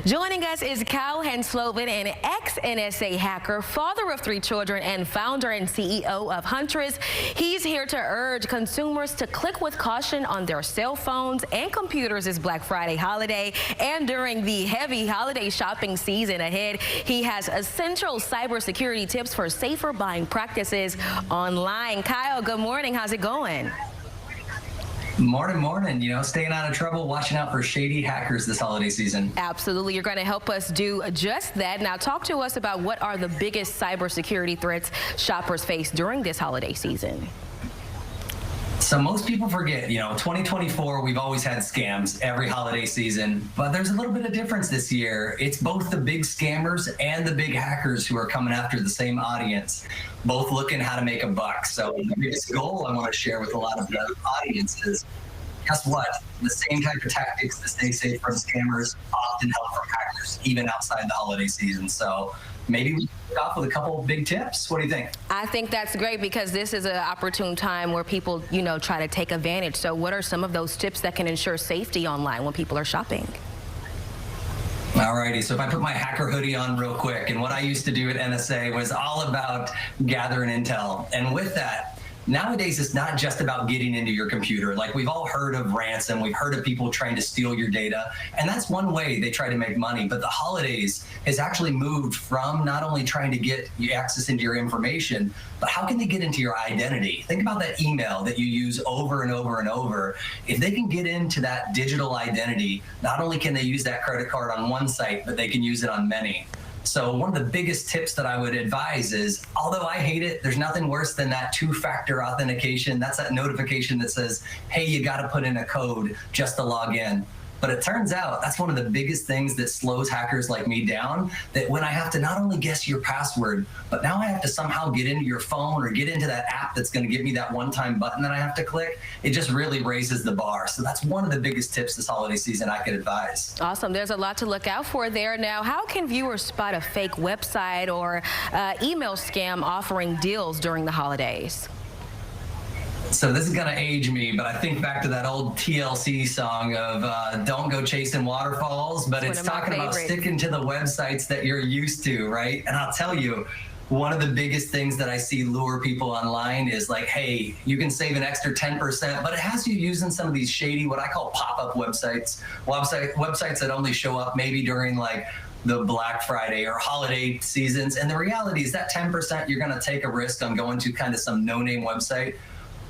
Joining us is Kyle Hensloven, an ex-NSA hacker, father of 3 children, and founder and CEO of Huntress. He's here to urge consumers to click with caution on their cell phones and computers this Black Friday holiday and during the heavy holiday shopping season ahead. He has essential cybersecurity tips for safer buying practices online. Kyle, good morning. How's it going? Morning. Staying out of trouble, watching out for shady hackers this holiday season. Absolutely. You're going to help us do just that. Now, talk to us about what are the biggest cybersecurity threats shoppers face during this holiday season. So most people forget, 2024, we've always had scams every holiday season, but there's a little bit of difference this year. It's both the big scammers and the big hackers who are coming after the same audience, both looking how to make a buck. So the biggest goal I want to share with a lot of the audience is, guess what? The same type of tactics that stay safe from scammers often help from hackers, even outside the holiday season. So maybe we can kick off with a couple of big tips. What do you think? I think that's great because this is an opportune time where people, try to take advantage. So what are some of those tips that can ensure safety online when people are shopping? Alrighty, so if I put my hacker hoodie on real quick, and what I used to do at NSA was all about gathering intel. And with that, nowadays, it's not just about getting into your computer. Like, we've all heard of ransom. We've heard of people trying to steal your data. And that's one way they try to make money. But the holidays has actually moved from not only trying to get you access into your information, but how can they get into your identity? Think about that email that you use over and over and over. If they can get into that digital identity, not only can they use that credit card on one site, but they can use it on many. So one of the biggest tips that I would advise is, although I hate it, there's nothing worse than that 2-factor authentication. That's that notification that says, hey, you got to put in a code just to log in. But it turns out that's one of the biggest things that slows hackers like me down, that when I have to not only guess your password, but now I have to somehow get into your phone or get into that app that's going to give me that one-time button that I have to click. It just really raises the bar. So that's one of the biggest tips this holiday season I could advise. Awesome. There's a lot to look out for there. Now, how can viewers spot a fake website or email scam offering deals during the holidays? So this is going to age me, but I think back to that old TLC song of don't go chasing waterfalls, but it's talking about sticking to the websites that you're used to, right? And I'll tell you, one of the biggest things that I see lure people online is like, hey, you can save an extra 10%, but it has you using some of these shady, what I call pop-up websites that only show up maybe during like the Black Friday or holiday seasons. And the reality is that 10% you're going to take a risk on going to kind of some no-name website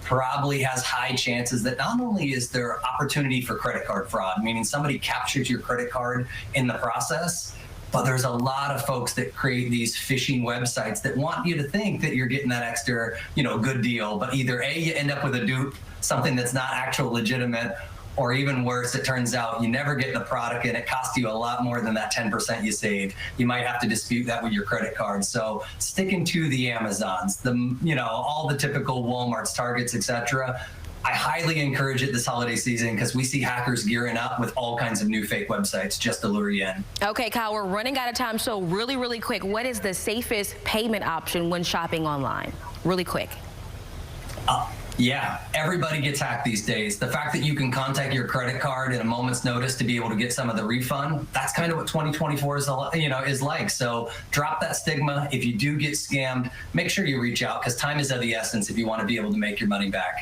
probably has high chances that not only is there opportunity for credit card fraud, meaning somebody captures your credit card in the process, but there's a lot of folks that create these phishing websites that want you to think that you're getting that extra, good deal. But either A, you end up with a dupe, something that's not actual legitimate, or even worse, it turns out you never get the product and it costs you a lot more than that 10% you saved. You might have to dispute that with your credit card. So sticking to the Amazons, all the typical Walmarts, Targets, etc. I highly encourage it this holiday season because we see hackers gearing up with all kinds of new fake websites just to lure you in. Okay, Kyle, we're running out of time. So really quick, what is the safest payment option when shopping online? Really quick. Yeah, everybody gets hacked these days. The fact that you can contact your credit card at a moment's notice to be able to get some of the refund, that's kind of what 2024 is like. So drop that stigma. If you do get scammed, make sure you reach out because time is of the essence if you want to be able to make your money back.